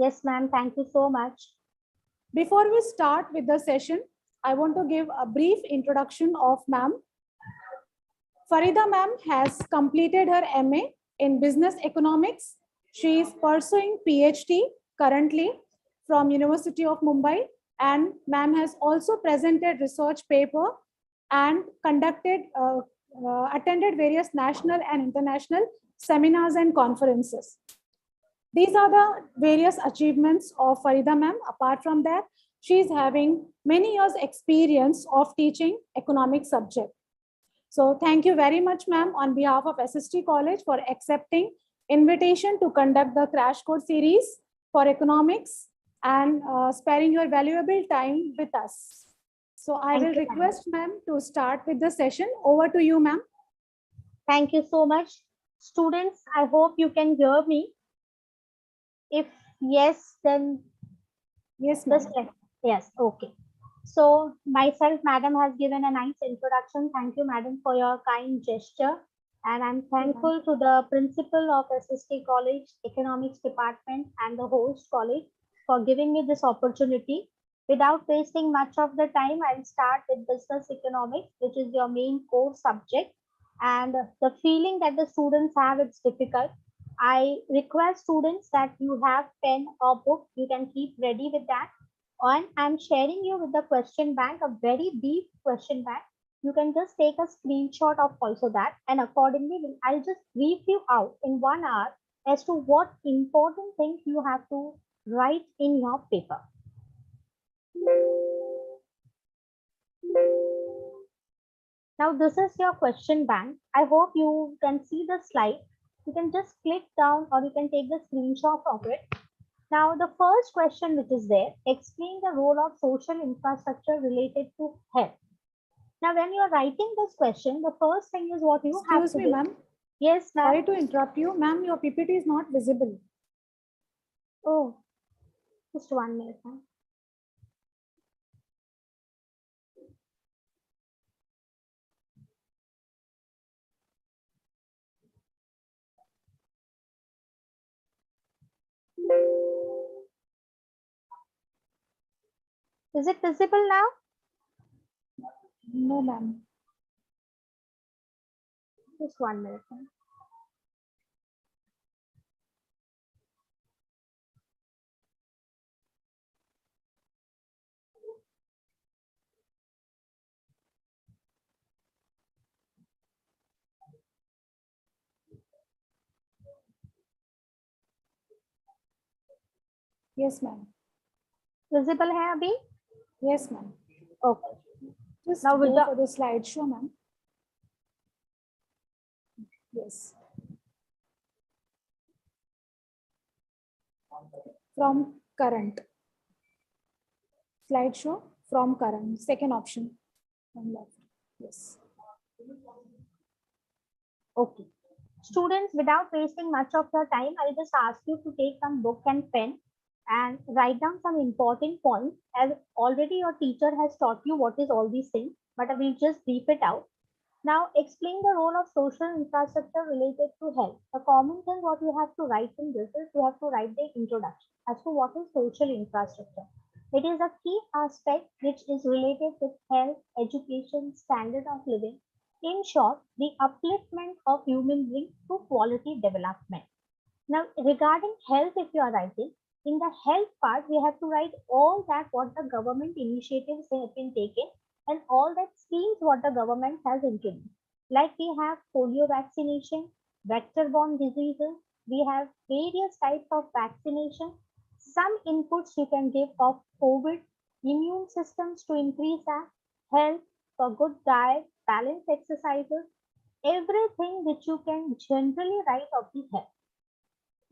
Yes, ma'am. Thank you so much. Before we start with the session, I want to give a brief introduction of ma'am. Farida ma'am has completed her MA in Business Economics. She is pursuing PhD currently from University of Mumbai, and ma'am has also presented research paper and attended various national and international seminars and conferences. These are the various achievements of Farida ma'am. Apart from that, she is having many years experience of teaching economic subject. So thank you very much, ma'am, on behalf of S.S.T College for accepting invitation to conduct the crash course series for economics and sparing your valuable time with us. So I will request ma'am to start with the session. Over to you, ma'am. Thank you so much. Students, I hope you can hear me. If yes, then yes, ma'am. Yes, okay. So myself, madam has given a nice introduction. Thank you, madam, for your kind gesture. And I'm thankful to the principal of S.S.T College, Economics Department, and the host college for giving me this opportunity. Without wasting much of the time, I'll start with business economics, which is your main core subject. And the feeling that the students have, it's difficult. I request students that you have pen or book, you can keep ready with that. And I'm sharing you with the question bank, a very deep question bank. You can just take a screenshot of also that, and accordingly, I'll just brief you out in 1 hour as to what important things you have to write in your paper. Now, this is your question bank. I hope you can see the slide. You can just click down or you can take the screenshot of it. Now, the first question which is there, explain the role of social infrastructure related to health. Now, when you are writing this question, the first thing is what you have to do. Excuse me, ma'am. Yes, ma'am. Sorry to interrupt you. Ma'am, your PPT is not visible. Oh, just 1 minute, ma'am. Is it visible now? No, ma'am. Just 1 minute, ma'am. Yes, ma'am. Visible hai abhi? Yes, ma'am. Okay. Just now go for the slideshow, ma'am. Yes. From current. Slideshow from current. Second option from left. Yes. Okay. Students, without wasting much of your time, I'll just ask you to take some book and pen and write down some important points, as already your teacher has taught you what is all these things, but I will just brief it out. Now, explain the role of social infrastructure related to health. The common thing what you have to write in this is you have to write the introduction as to what is social infrastructure. It is a key aspect which is related with health, education, standard of living. In short, the upliftment of human beings through quality development. Now, regarding health, if you are writing, in the health part, we have to write all that what the government initiatives have been taken and all that schemes what the government has introduced. Like we have polio vaccination, vector-borne diseases, we have various types of vaccination. Some inputs you can give of COVID, immune systems to increase that, health, for good diet, balanced exercises, everything which you can generally write of the health.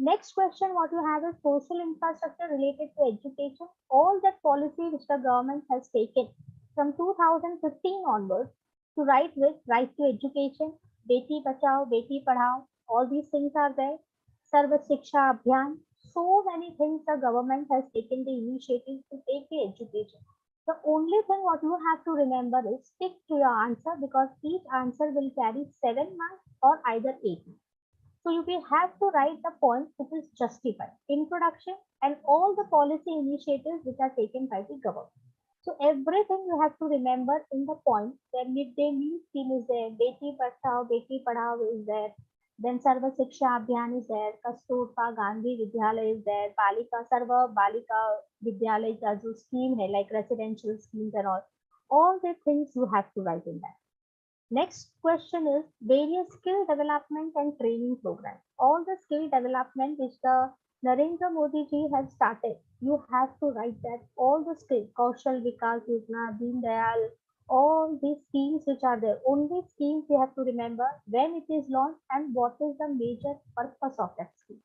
Next question what you have is social infrastructure related to education. All that policy which the government has taken from 2015 onwards to write with right to education, Beti Bachao, Beti Padhao, all these things are there. Sarva Shiksha Abhiyan. So many things the government has taken the initiative to take the education. The only thing what you have to remember is stick to your answer because each answer will carry 7 marks or either 8 marks. So you will have to write the point which is justified. Introduction and all the policy initiatives which are taken by the government. So everything you have to remember in the point. Then midday meal scheme is there, Beti Bachao, Beti Padhao is there, then Sarva Shiksha Abhiyan is there, Kasturba Gandhi Vidyalaya is there, Balika Sarva Balika Vidyalaya ka jo scheme hai, like residential schemes and all the things you have to write in that. Next question is various skill development and training programs. All the skill development which the Narendra Modi ji has started, you have to write that all the skill, Kaushal Vikas Yojana, Deen Dayal, all these schemes which are there. Only schemes you have to remember when it is launched and what is the major purpose of that scheme.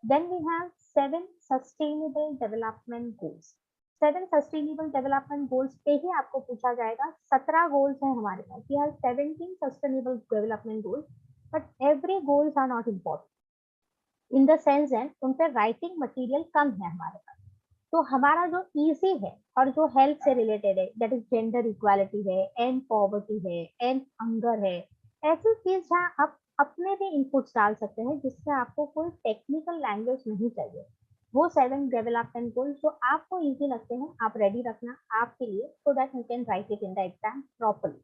Then we have 7 sustainable development goals. 7 sustainable development goals पे ही आपको पूछा जाएगा. 17 goals हैं हमारे पास. We have 17 sustainable development goals, but every goals are not important in the sense and उन पे राइटिंग मटेरियल कम है हमारे पास. तो हमारा जो इजी है और जो हेल्थ से रिलेटेड है, दैट इज जेंडर इक्वालिटी है, एंड पॉवर्टी है, एंड हंगर है, ऐसी चीज जहाँ आप अपने भी इनपुट्स डाल सकते हैं जिससे आपको कोई टेक्निकल लैंग्वेज नहीं चाहिए. वो 7 डेवलपमेंट गोल्स जो आपको इजी लगते हैं आप रेडी रखना आपके लिए, so that you can write it in the exam properly.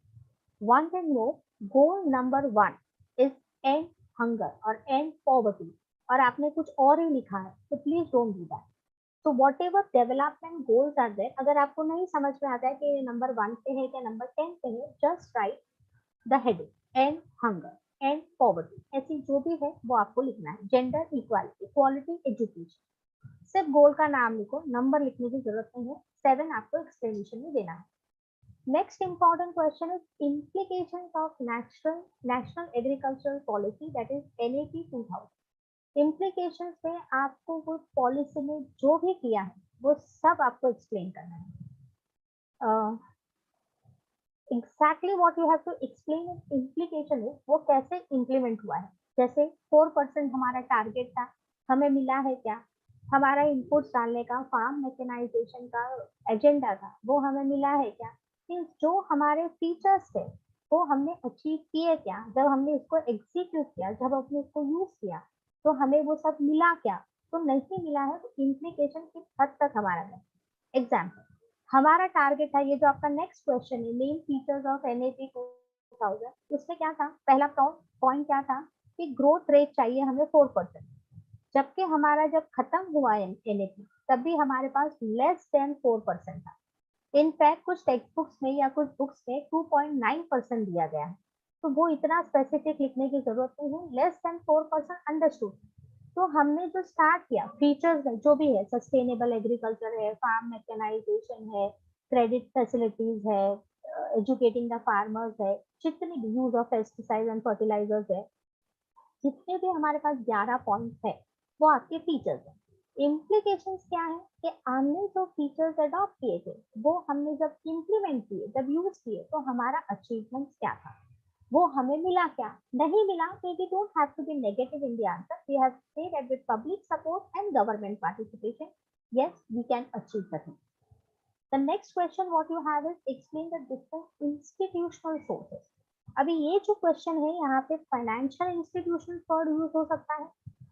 One can know goal number 1 is end hunger और एंड पॉवर्टी, और आपने कुछ और ही लिखा है, तो प्लीज डोंट डू दैट. तो whatever development goals are there, अगर आपको नहीं समझ में आता है कि ये नंबर 1 पे है या नंबर 10 पे है, just right the heading and hunger and poverty, ऐसी जो भी है वो आपको लिखना है. जेंडर इक्वालिटी, क्वालिटी एजुकेशन, सिर्फ गोल का नाम लिखो, नंबर लिखने की जरूरत नहीं है. 7 आपको एक्सप्लेनेशन में देना है. Next important question is implications of national agricultural policy, that is NAP 2000. Implications में आपको वो पॉलिसी में जो भी किया है वो सब आपको एक्सप्लेन करना है. Exactly what you have to explain implication is वो कैसे इम्प्लीमेंट हुआ है. जैसे 4% हमारा टारगेट था, हमें मिला है क्या, हमारा इनपुट्स डालने का फार्म मैकेनाइजेशन का एजेंडा था, वो हमें मिला है क्या, जो हमारे फीचर्स थे वो हमने अचीव किए क्या, जब हमने इसको एग्जीक्यूट किया, जब हमने इसको यूज किया तो हमें वो सब मिला क्या, तो नहीं मिला है तो इम्प्लीकेशन किस हद तक हमारा है. एग्जाम्पल, हमारा टारगेट था, ये जो आपका नेक्स्ट क्वेश्चन है, मेन फीचर्स ऑफ NAP 2000, उसमें क्या था, पहला पॉइंट क्या था कि ग्रोथ रेट चाहिए हमें 4%, जबकि हमारा जब खत्म हुआ NAP तब भी हमारे पास लेस देन 4% था. इनफैक्ट कुछ टेक्स्ट बुक्स में या कुछ बुक्स में 2.9% दिया गया है, तो वो इतना स्पेसिफिक लिखने की जरूरत नहीं है. Less than 4% understood. तो हमने जो स्टार्ट किया फीचर्स में जो भी है, सस्टेनेबल एग्रीकल्चर है, फार्म मैकेनाइजेशन है, क्रेडिट फैसिलिटीज है, एजुकेटिंग द फार्मर्स है, जितने भी use of pesticide and fertilisers है, जितने भी हमारे पास 11 पॉइंट्स है वो आपके फीचर्स हैं. इम्प्लीकेशंस क्या है कि हमने जो फीचर्स अडॉप्ट किए थे वो हमने जब इम्प्लीमेंट किए, जब यूज किए, तो हमारा अचीवमेंट क्या था, वो हमें मिला क्या, नहीं मिला तो we don't have to be negative in the answer. We have say that with public support and government participation, yes we can achieve the thing. The next question what you have is explain the different institutional sources. अभी ये जो question है यहाँ पे financial institution word use हो सकता है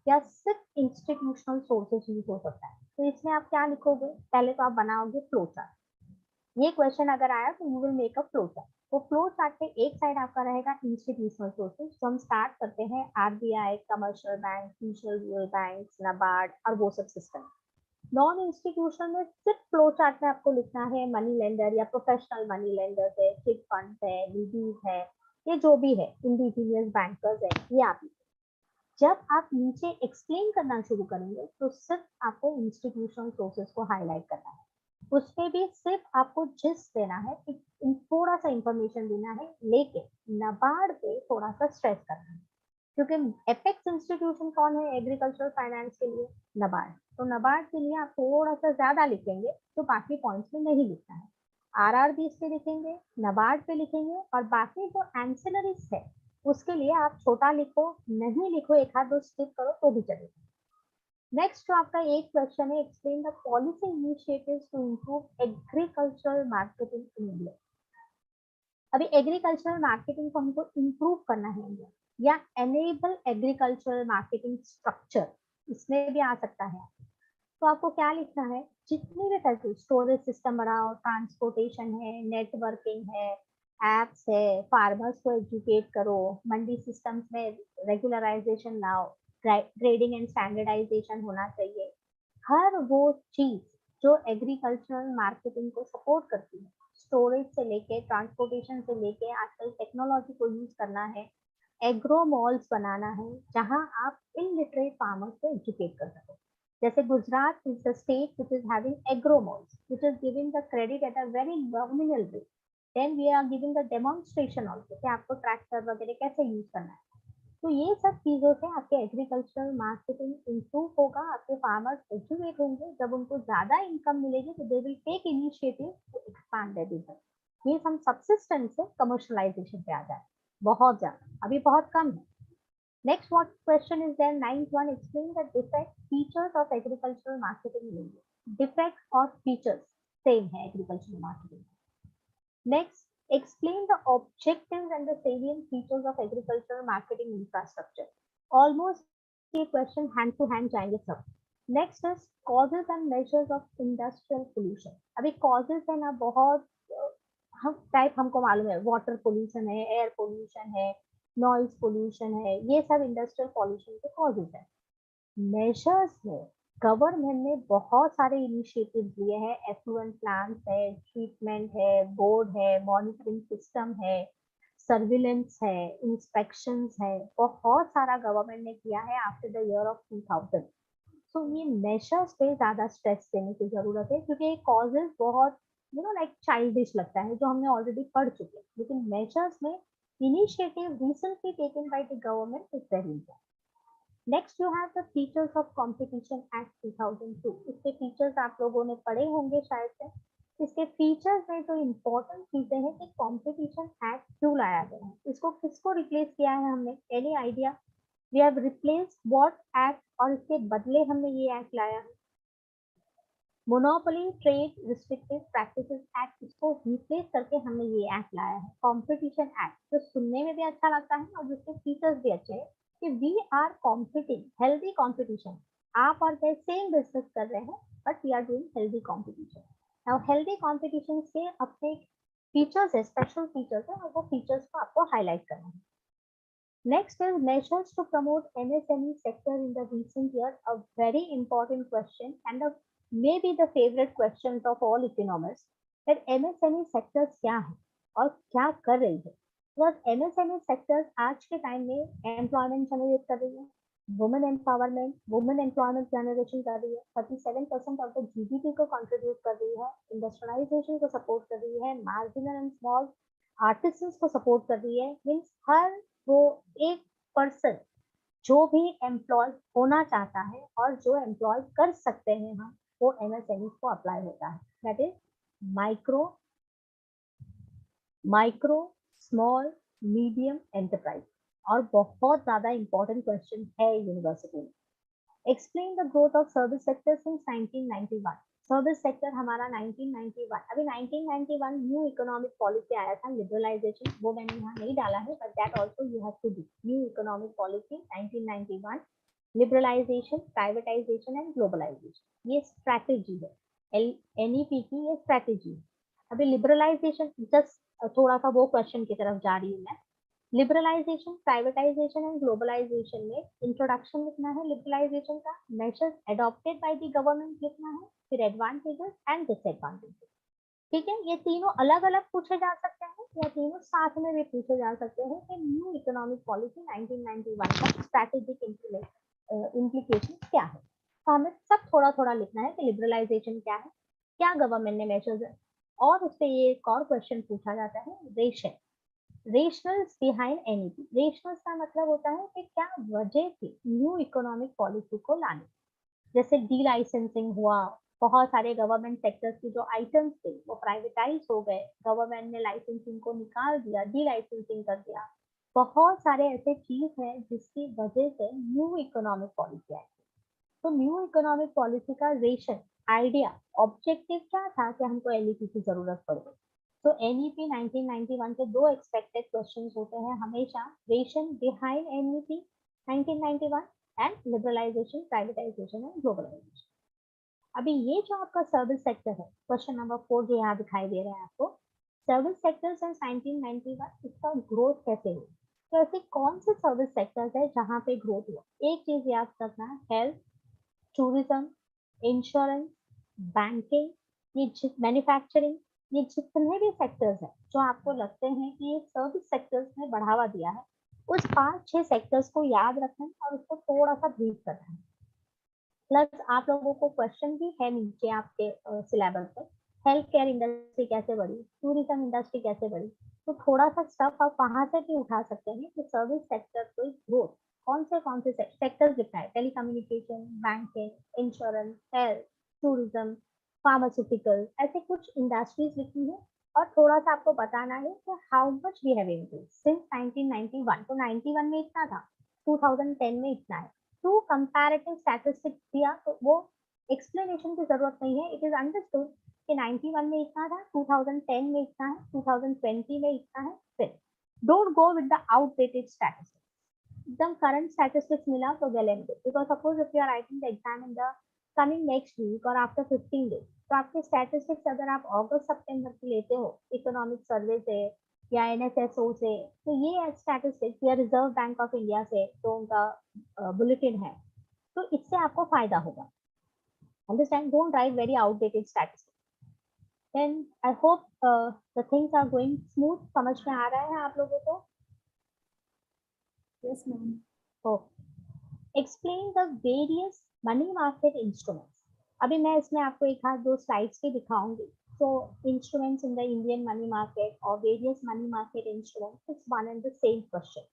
या सिर्फ इंस्टीट्यूशनल सोर्सेज यूज हो सकता है. तो इसमें आप क्या लिखोगे, पहले तो आप बनाओगे फ्लो चार्ट. ये क्वेश्चन अगर आया तो you will make a flow chart. तो फ्लो चार्ट पे एक साइड आपका रहेगा इंस्टीट्यूशनल सोर्सेज, जो हम स्टार्ट करते हैं RBI, commercial bank, mutual bank, NABARD और वो सब सिस्टम. नॉन इंस्टीट्यूशनल में सिर्फ फ्लो चार्ट में आपको लिखना है मनी लेंडर या प्रोफेशनल मनी लेंडर है, चिट फंड है, निधीज है, ये जो भी है, इंडिजीनियस बैंकर्स है, ये आप. जब आप नीचे एक्सप्लेन करना शुरू करेंगे तो सिर्फ आपको इंस्टीट्यूशनल सोर्सेज को हाईलाइट करना है. उसमें भी सिर्फ आपको जिस देना है, थोड़ा सा इंफॉर्मेशन देना है, लेकिन नाबार्ड पे थोड़ा सा स्ट्रेस करना है, क्योंकि एपेक्स इंस्टीट्यूशन कौन है एग्रीकल्चरल फाइनेंस के लिए, नाबार्ड. तो नाबार्ड के लिए आप थोड़ा सा ज्यादा लिखेंगे तो बाकी पॉइंट्स में नहीं लिखना है. RRBs पे लिखेंगे, नाबार्ड पे लिखेंगे, और बाकी जो एंसिलरीज है उसके लिए आप छोटा लिखो, नहीं लिखो, एक हाथ दो स्किप करो तो भी चलेगा. नेक्स्ट जो आपका एक क्वेश्चन है, explain the policy initiatives to improve agricultural marketing in India. अभी एग्रीकल्चरल मार्केटिंग को हमको इंप्रूव करना है इंडिया. या एनेबल एग्रीकल्चरल मार्केटिंग स्ट्रक्चर, इसमें भी आ सकता है। तो आपको क्या लिखना है, जितनी भी फैसिलिटी, स्टोरेज सिस्टम बनाओ, ट्रांसपोर्टेशन है, नेटवर्किंग है, एप्स है, फार्मर्स को एजुकेट करो, मंडी सिस्टम्स में रेगुलराइजेशन लाओ, ग्रेडिंग एंड स्टैंडर्डाइजेशन होना चाहिए। हर वो चीज जो एग्रीकल्चरल मार्केटिंग को सपोर्ट करती है, स्टोरेज से लेके ट्रांसपोर्टेशन से लेके आजकल टेक्नोलॉजी को यूज करना है, एग्रो मॉल्स बनाना है जहां आप इलिटरेट फार्मर्स को एजुकेट कर सको। जैसे Gujarat is the state which is having agro malls, which is giving the credit at a very nominal rate. Then we are giving the demonstration also कि आपको ट्रैक्टर वगैरह कैसे यूज करना है। तो ये सब चीजों से आपके एग्रीकल्चरल मार्केटिंग इंप्रूव होगा, आपके फार्मर्स एजुकेट होंगे, जब उनको ज्यादा इनकम मिलेगी तो they will take initiative to expand their business. Means हम सब्सिस्टेंस से कमर्शियलाइजेशन पे आ जाए, बहुत ज्यादा, अभी बहुत कम है। Next, what question is there? Ninth one, explain the defect features of agricultural marketing in India. Defects or features same है agricultural marketing. Next, explain the objectives and the salient features of agricultural marketing infrastructure. Almost ये question hand to hand जाएंगे सब. Next is causes and measures of industrial pollution. अभी causes है ना बहुत हम type हमको मालूम है, वाटर पोल्यूशन है, एयर पोल्यूशन है, नॉइज पोल्यूशन है, ये सब इंडस्ट्रियल पॉल्यूशन के कॉजेज है। मेजर्स है, गवर्नमेंट ने बहुत सारे इनिशिएटिव लिए हैं, एफ्लुएंट प्लांट्स है, ट्रीटमेंट है, बोर्ड है, मॉनिटरिंग सिस्टम है, सर्विलेंस है, इंस्पेक्शंस है, बहुत सारा गवर्नमेंट ने किया है आफ्टर द ईयर ऑफ 2000। सो ये मेजर्स पे ज्यादा स्ट्रेस देने की जरूरत है, क्योंकि ये कॉजेज बहुत लाइक चाइल्डिश लगता है जो हमने ऑलरेडी पढ़ चुके हैं, लेकिन मेजर्स में initiative recently taken by the government is very important. Next, you have the Features of Competition Act 2002. इसके फीचर्स आप लोगों ने पढ़े होंगे शायद से। इसके फीचर्स में जो इम्पोर्टेंट चीजें हैं कि कॉम्पिटिशन एक्ट क्यों लाया गया है, इसको किसको रिप्लेस किया है हमने, any idea? We have replace what act, और इसके बदले हमने ये एक्ट लाया है, monopoly trade restrictive practices act, इसको रिप्लेस करके हमने ये एक्ट लाया है, कॉम्पिटिशन एक्ट, जो सुनने में भी अच्छा लगता है और जिसके फीचर्स भी अच्छे हैं कि we are competing, healthy competition, आप और मैं सेम बिजनेस कर रहे हैं but we are doing healthy competition. Now healthy competition के अपने फीचर्स है, स्पेशल फीचर्स है, और वो फीचर्स को आपको हाईलाइट करना है। Next is measures to promote MSME sector in the recent year. A very important question and maybe the favorite questions of all economists. That MSME sectors क्या है और क्या कर रही है? Because MSME sectors आज के टाइम में employment generate कर रही है, women empowerment, women employment generation कर रही है, 37% of the GDP को contribute कर रही है, industrialization को support कर रही है, marginal and small artisans को support कर रही है, means हर वो एक पर्सन जो भी एम्प्लॉय होना चाहता है और जो एम्प्लॉय कर सकते हैं हम, वो एमएसएमई को अप्लाई होता है, that is micro micro small medium enterprise. और बहुत ज्यादा इंपॉर्टेंट क्वेश्चन है यूनिवर्सिटी में। Explain the growth of service sector since 1991। Service sector हमारा 1991, अभी 1991 न्यू इकोनॉमिक पॉलिसी आया था, लिबरलाइजेशन, वो मैंने यहाँ नहीं डाला है, but that also you have to do. New economic policy 1991, liberalisation, privatisation and globalisation, ये स्ट्रैटेजी है, एनईपी की ये स्ट्रैटेजी है। अभी लिबरलाइजेशन, जस्ट थोड़ा सा वो क्वेश्चन की तरफ जा रही हूँ मैं। लिबरलाइजेशन, प्राइवेटाइजेशन एंड ग्लोबलाइजेशन में इंट्रोडक्शन लिखना है, लिबरलाइजेशन का measures adopted by the government लिखना है, फिर एडवांटेजेस एंड डिसएडवांटेजेस। ठीक है, ये तीनों अलग अलग पूछे जा सकते हैं या तीनों साथ में भी पूछे जा सकते हैं कि न्यू इकोनॉमिक पॉलिसी 1991 का स्ट्रैटेजिक इम्प्लीकेशन क्या है। तो हमें सब थोड़ा थोड़ा लिखना है कि लिबरलाइजेशन क्या है, क्या गवर्नमेंट ने मेजर्स, और उससे ये एक और क्वेश्चन पूछा जाता है, ration, rationals behind NEP. Rationals का मतलब होता है कि क्या वजह थी न्यू इकोनॉमिक पॉलिसी को लाने, जैसे डी लाइसेंसिंग हुआ, बहुत सारे गवर्नमेंट सेक्टर्स की जो आइटम्स थे वो प्राइवेटाइज हो गए, गवर्नमेंट ने लाइसेंसिंग को निकाल दिया, डी लाइसेंसिंग कर दिया, बहुत सारे ऐसे चीज हैं जिसकी वजह से न्यू इकोनॉमिक पॉलिसी आई। तो न्यू इकोनॉमिक पॉलिसी का रेशन आइडिया, ऑब्जेक्टिव क्या था कि हमको एलईपी की जरूरत पड़ गई। तो NEP 1991 के दो एक्सपेक्टेड क्वेश्चंस होते हैं हमेशा, ration behind NEP 1991 and liberalisation, privatisation and globalisation. अभी ये जो आपका सर्विस सेक्टर है, क्वेश्चन नंबर 4 जो यहाँ दिखाई दे रहा है आपको, सर्विस सेक्टर सिंस 1991, इसका ग्रोथ कैसे हुआ? तो ऐसे कौन से सर्विस सेक्टर्स है जहाँ पे ग्रोथ हुआ? एक चीज याद रखना है, हेल्थ, टूरिज्म, इंश्योरेंस, बैंकिंग, ये मैन्युफैक्चरिंग, ये जितने भी सेक्टर्स हैं जो आपको लगते हैं कि ये सर्विस सेक्टर्स ने बढ़ावा दिया है, उस 5-6 सेक्टर्स को याद रखना है और उसको थोड़ा सा ब्रीफ करना है। प्लस आप लोगों को क्वेश्चन भी है नीचे आपके सिलेबस पे, हेल्थ केयर इंडस्ट्री कैसे बढ़ी, टूरिज्म इंडस्ट्री कैसे बढ़ी, तो थोड़ा सा स्टफ आप वहां से भी उठा सकते हैं कि सर्विस सेक्टर को ग्रोथ कौन से सेक्टर्स लिखना है, telecommunication, banking, insurance, health, tourism, pharmaceutical, ऐसे कुछ इंडस्ट्रीज लिखनी है। और थोड़ा सा आपको बताना है कि how much we have increase since 1991, तो 91 में इतना था, 2010 में इतना है। टू कंपैरेटिव स्टैटिस्टिक्स दिया तो वो एक्सप्लेनेशन की जरूरत नहीं है, इट इज अंडरस्टूड कि 91 में इतना था, 2010 में इतना है, 2020 में इतना है। फिर don't go with the outdated statistics, एकदम करंट स्टैटिस्टिक्स मिला तो well and good, because suppose if you are writing the exam in the coming next week और आफ्टर 15 डेज, तो आपके स्टैटिस्टिक्स अगर आप अगस्त सितंबर की लेते हो इकोनॉमिक सर्वे से या NSSO से, तो ये स्टैटिस्टिक्स या रिजर्व बैंक ऑफ इंडिया से जो उनका बुलेटिन है, तो इससे आपको फायदा होगा। Understand, don't write very outdated statistics. Then I hope the things are going smooth, समझ में आ रहा है आप लोगों को? Yes, ma'am. Okay, explain the various money market instruments. अभी मैं इसमें आपको एक हाथ दो स्लाइड्स भी दिखाऊंगी। So instruments in the Indian money market or various money market instruments, it's one and the same question.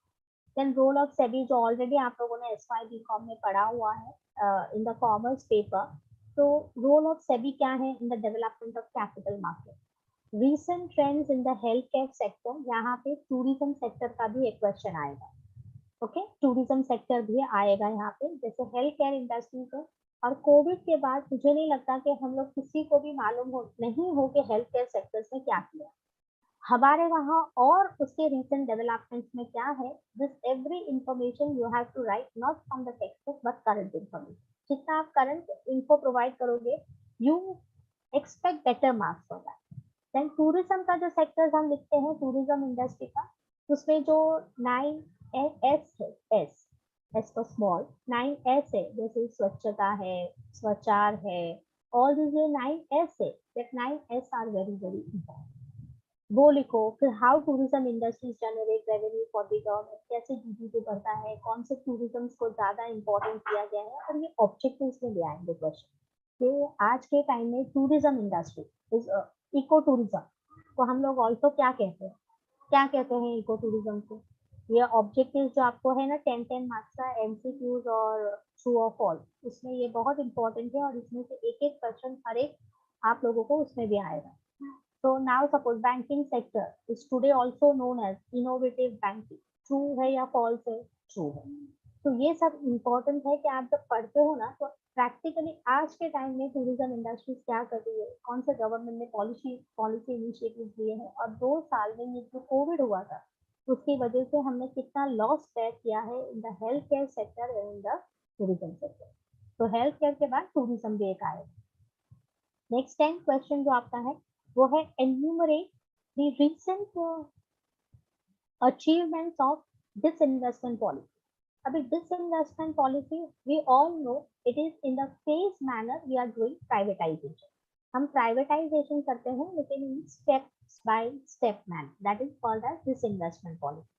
Then role of SEBI जो already आप लोगों ने TYBCOM में पढ़ा हुआ है in the commerce paper. तो role of SEBI क्या है in the development of capital market? Recent trends in the healthcare sector, यहाँ पे tourism sector का भी एक question आएगा। ओके, टूरिज्म सेक्टर भी आएगा यहाँ पे, जैसे हेल्थ केयर इंडस्ट्री को। और कोविड के बाद मुझे नहीं लगता कि हम लोग किसी को भी मालूम नहीं हो कि हेल्थ केयर सेक्टर्स में क्या किया हमारे वहाँ और उसके रिसेंट डेवलपमेंट्स में क्या है। This every information you have to write not from the text book but current information. जितना आप करंट इन्फो प्रोवाइड करोगे you expect better marks for that. Then tourism का जो सेक्टर्स हम लिखते हैं टूरिज्म इंडस्ट्री का, उसमें जो 9S है, एस फॉर स्मॉल, 9S है, जैसे स्वच्छता है, स्वचार है, ऑल दिस ये 9S है, that 9S are very very important, वो लिखो। फिर how tourism industries generate revenue for the government, कैसे जीडीपी बढ़ता है, कौन से टूरिज्म को ज्यादा इंपॉर्टेंस दिया गया है, और ये ऑब्जेक्टिव्स में ले आएंगे क्वेश्चन कि आज के टाइम में tourism industry is eco tourism को हम लोग ऑल्सो क्या कहते हैं, क्या कहते हैं इको टूरिज्म को। ये ऑब्जेक्टिव जो आपको है ना 10 मार्क्स का MCQs और ट्रू और फॉल्स, उसमें ये बहुत इंपॉर्टेंट है और इसमें से एक एक क्वेश्चन हर एक आप लोगों को उसमें भी आएगा। So now suppose banking sector is today also known as innovative banking. True है या false है? True है। तो ये सब इम्पोर्टेंट है कि आप जब पढ़ते हो ना तो प्रैक्टिकली आज के टाइम में टूरिज्म इंडस्ट्रीज क्या कर रही है, कौन से गवर्नमेंट ने पॉलिसी इनिशिएटिव लिए हैं, और 2 साल में ये जो कोविड हुआ था उसकी वजह से हमने कितना लॉस बेयर किया है in the health care sector and in the tourism sector. तो हेल्थ केयर के बाद टूरिज्म भी एक आएगा। नेक्स्ट 10 क्वेश्चन जो आपका है वो है enumerate the recent achievements of disinvestment policy. अभी disinvestment policy we all know it is in the phase manner we are doing privatization. हम प्राइवेटाइजेशन करते हैं लेकिन in steps by step manner, that is called as disinvestment policy.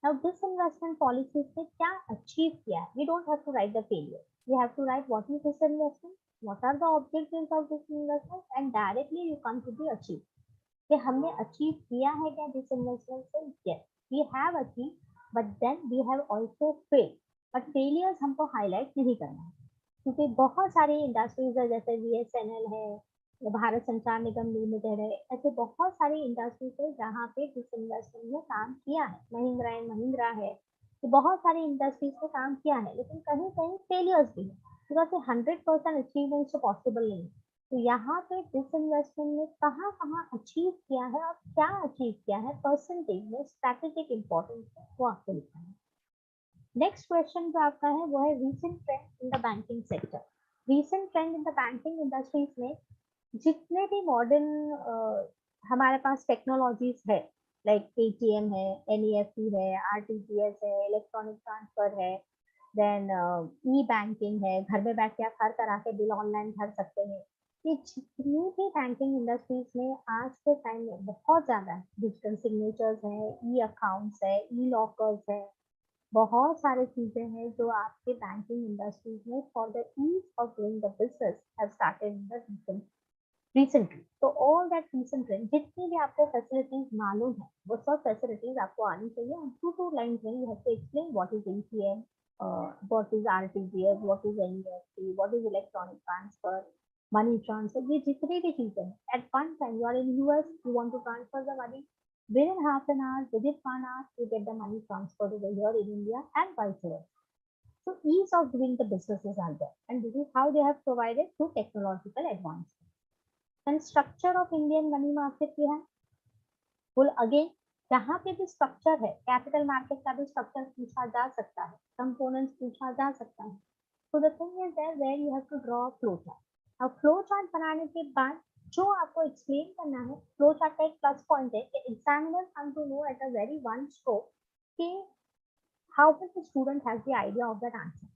Now disinvestment policy से क्या achieve किया है, we don't have to write the failure, we have to write what is disinvestment, what are the objectives of disinvestment, and directly you come to the achieve कि हमने achieve किया है क्या disinvestment से। yes we have achieved but then we have also failed, but failures हमको highlight नहीं करना है क्योंकि बहुत सारी इंडस्ट्रीज है, जैसे BSNL है, भारत संचार निगम लिमिटेड है, ऐसे बहुत सारी इंडस्ट्रीज है जहाँ पे डिसइन्वेस्टमेंट में काम किया है, महिंद्रा एंड महिंद्रा है, तो बहुत सारी इंडस्ट्रीज में काम किया है, लेकिन कहीं कहीं फेलियर्स भी है बिकॉज 100% अचीवमेंट तो पॉसिबल नहीं है। तो यहाँ पे डिसइन्वेस्टमेंट ने कहाँ कहाँ अचीव किया है और क्या अचीव किया है, परसेंटेज में स्ट्रैटेजिक इंपॉर्टेंस है, वो आपको लिखना है। नेक्स्ट क्वेश्चन जो आपका है वो है recent trend in the banking sector. Recent trend in the banking industries में जितने भी मॉडर्न हमारे पास टेक्नोलॉजीज है, लाइक एटीएम है, एनईएफटी है, आरटीजीएस है, इलेक्ट्रॉनिक ट्रांसफर है, देन ई बैंकिंग है, घर में बैठ के आप हर तरह के बिल ऑनलाइन भर सकते हैं। ये जितनी भी बैंकिंग इंडस्ट्रीज में आज के टाइम में बहुत ज्यादा डिजिटल सिग्नेचर्स है, ई अकाउंट्स है, ई लॉकर्स है, बहुत सारी चीजें हैं जो आपके बैंकिंग इंडस्ट्रीज में for the ease of doing the business have started in the recently. तो ऑल दैट रिसेंट ट्रेंड, जितनी भी आपको फैसिलिटीज मालूम है वो सब फैसिलिटीज आपको आनी चाहिए। और टू लाइंस में you have to explain what is ATM, what is RTGS, what is NEFT, what is electronic transfer, money transfer, ये जितनी भी चीजें हैं। At one time you are in US, you want to transfer the money, within half an hour, within 1 hour, you get the money transferred over here in India and vice versa. So ease of doing the businesses are there, and this is how they have provided through technological advancement. And structure of Indian money market क्या है? Well, again, जहाँ पे भी structure है, capital market का भी structure पूछा जा सकता है, कंपोनेंट्स पूछा जा सकता है। So the thing is there where you have to draw a flow chart. अब फ्लो चार्ट बनाने के बाद जो आपको एक्सप्लेन करना है, फ्लो चार्ट का एक प्लस पॉइंट है कि examiner can to know at a very one stroke कि how much the student has the idea of that answer.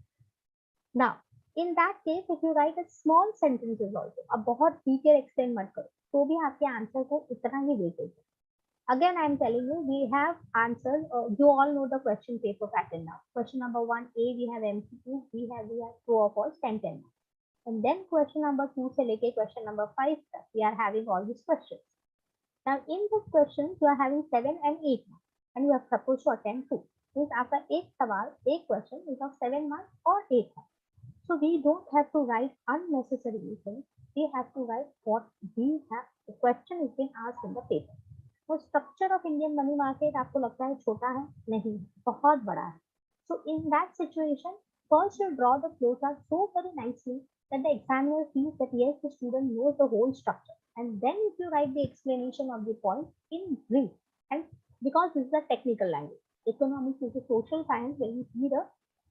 Now, in that case, if you write a small sentences also, अब बहुत detail explain मत करो, तो भी आपके answer को इतना ही वेटेज है। Again, I am telling you, we have answers. You all know the question paper pattern now. Question number 1A, we have MCQ, we have true or false, 10. And then question number 2 से लेके question number 5 तक, we are having all these questions. Now, in this question, you are having 7 and 8 marks, and you are supposed to attempt 2. Means आपका एक सवाल, एक question is of 7 marks or 8 marks. So we don't have to write unnecessary things. We have to write what we have. The question is being asked in the paper. तो structure of Indian money market आपको लगता है छोटा है? नहीं, बहुत बड़ा है। So in that situation, first you draw the flow chart so very nicely that the examiner feels that yes, the student knows the whole structure, and then if you write the explanation of the point in brief, and because this is a technical language, economics is a social science where you need a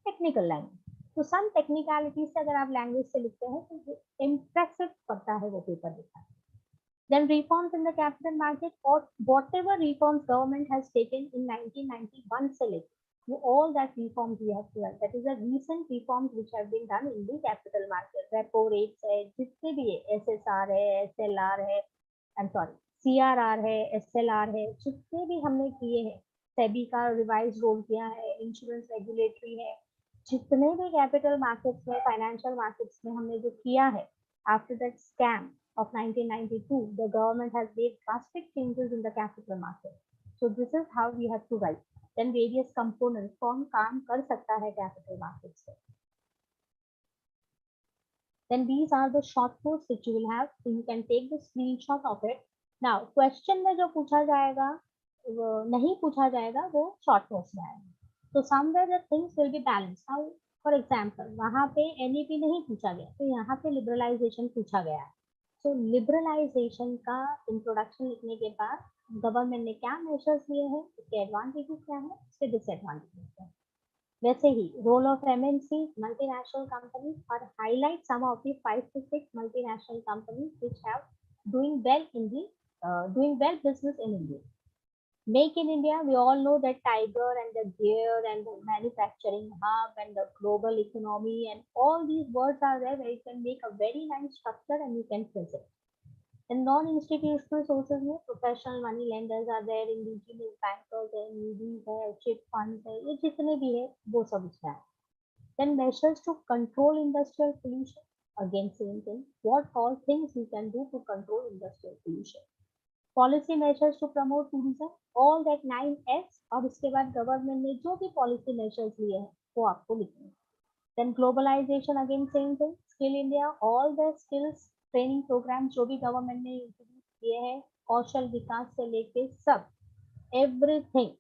technical language, तो some technicalities से अगर आप language से लिखते हैं तो impressive करता है वो पेपर लिखा। Then reforms in the capital market, or whatever reforms government has taken in 1991 select, all that reforms we have to write. That is the recent reforms which have been done in the capital market. Repo rates है, जितने भी है, SSR है, SLR है, I'm sorry, CRR है, SLR है, जितने भी हमने किए हैं, सेबी का रिवाइज रोल किया है, इंश्योरेंस रेगुलेटरी है, जितने भी कैपिटल मार्केट्स में, फाइनेंशियल मार्केट्स में हमने जो किया है, after that scam of 1992, the government has made drastic changes in the capital market. So this is how we have to write. Then various components कौन काम कर सकता है capital markets से. Then these are the short notes which you will have. So you can take the screenshot of it. Now question में जो पूछा जाएगा, वो नहीं पूछा जाएगा, वो short notes में आएगा. So somewhere the things will be balanced. Now for example, वहाँ पे NEP नहीं पूछा गया, तो यहाँ पे liberalization पूछा गया है. तो लिबरलाइजेशन का इंट्रोडक्शन लिखने के बाद गवर्नमेंट ने क्या मेजर्स लिए हैं, उसके एडवांटेजेस क्या है, उसके डिसएडवांटेजेस क्या है. वैसे ही role of MNC multinational companies, और highlight some of the 5 to 6 multinational companies which have doing well business in India. Make in India, we all know that tiger and the gear and the manufacturing hub and the global economy and all these words are there where you can make a very nice structure and you can present. And non-institutional sources में professional money lenders are there, indigenous bankers है, NEDs है, chip funds है, ये जितने भी है वो सब इसमें है. Then measures to control industrial pollution, again same thing. What all things you can do to control industrial pollution. Policy measures to promote tourism, all that 9S, और उसके बाद गवर्नमेंट ने जो भी पॉलिसी मेजर्स लिए हैं वो आपको लिखने हैं. Then globalisation, again same thing. Skill India, all the skills training programme जो भी गवर्नमेंट ने इंट्रोड्यूस किए हैं, कौशल विकास से लेके सब, everything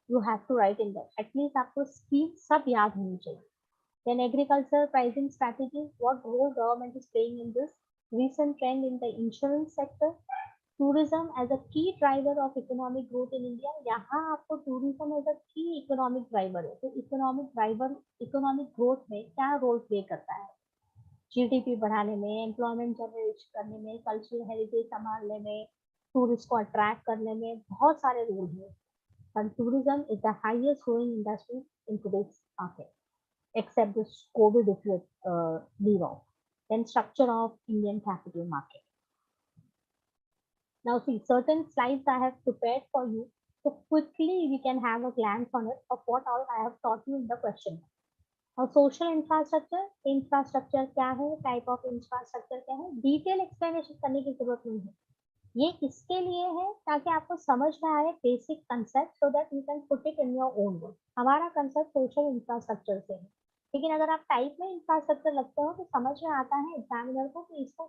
you have to write in that. At least आपको स्कीम सब याद होनी चाहिए. Then agriculture pricing strategy, what role government is playing in this. recent trend in the insurance sector, tourism as a key driver of economic growth in India. यहाँ आपको tourism as a key economic driver है, तो economic driver economic growth में क्या role play करता है? GDP बढ़ाने में, एम्प्लॉयमेंट जनरेट करने में, कल्चरल हेरिटेज संभालने में, टूरिस्ट को अट्रैक्ट करने में बहुत सारे रोल हैं. And tourism is the highest growing industry in today's market, except this COVID if you leave off. Then structure of Indian capital market. Now see, certain slides I have prepared for you. So quickly we can have a glance on it of what all I have taught you in the question. और social infrastructure क्या है, type of infrastructure क्या है, detail explanation करने की जरूरत नहीं है. ये इसके लिए है ताकि आपको समझ में आए basic concept, so that you can put it in your own word. हमारा कंसेप्ट सोशल इंफ्रास्ट्रक्चर से है, लेकिन अगर आप टाइप में इंफ्रास्ट्रक्चर लगते हो तो समझ में आता है एग्जामिनर को कि इसको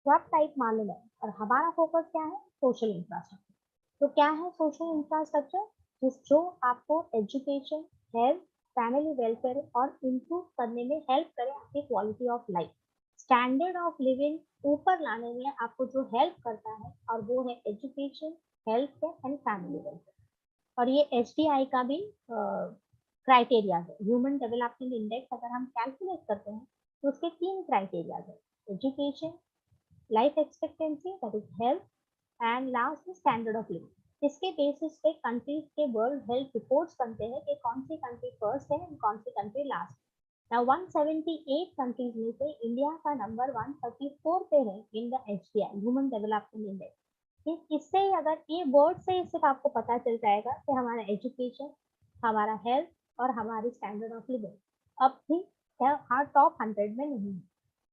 सब टाइप मालूम है, और हमारा फोकस क्या है, सोशल इंफ्रास्ट्रक्चर. तो क्या है सोशल इंफ्रास्ट्रक्चर? जो आपको एजुकेशन, हेल्थ, फैमिली वेलफेयर और इम्प्रूव करने में हेल्प करे आपकी quality of life, standard of living ऊपर लाने में आपको जो हेल्प करता है, और वो है education, health care and family welfare. और ये एसडीआई का भी क्राइटेरिया है. ह्यूमन डेवलपमेंट इंडेक्स अगर हम कैलकुलेट करते हैं तो उसके 3 क्राइटेरिया है: education, life expectancy that is health, and last standard of living. इसके बेसिस पे कंट्रीज के वर्ल्ड हेल्थ रिपोर्ट्स बनते हैं कि कौन सी कंट्री फर्स्ट है और कौन सी कंट्री लास्ट. Now 178 कंट्रीज में से इंडिया का नंबर 134 पे है in the HDI human development index. इससे अगर ये वर्ड से सिर्फ आपको पता चल जाएगा कि हमारा एजुकेशन, हमारा हेल्थ और हमारी स्टैंडर्ड ऑफ लिविंग अब भी टॉप 100 में नहीं है.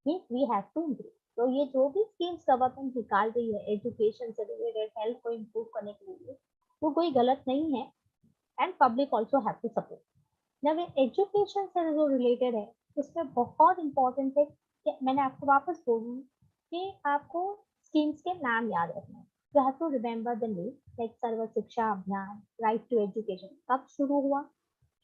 Means we have to improve. तो ये जो भी स्कीम्स गवर्नमेंट निकाल रही है एजुकेशन से रिलेटेड, हेल्थ को इम्प्रूव करने के लिए, वो कोई गलत नहीं है, and public also have to support. जब एजुकेशन से जो रिलेटेड है उसमें बहुत इंपॉर्टेंट है कि मैंने आपको वापस बोलूँ कि आपको स्कीम्स के नाम याद रखना है. You have to remember the name, like Sarva Shiksha Abhiyan, right to education, कब शुरू हुआ,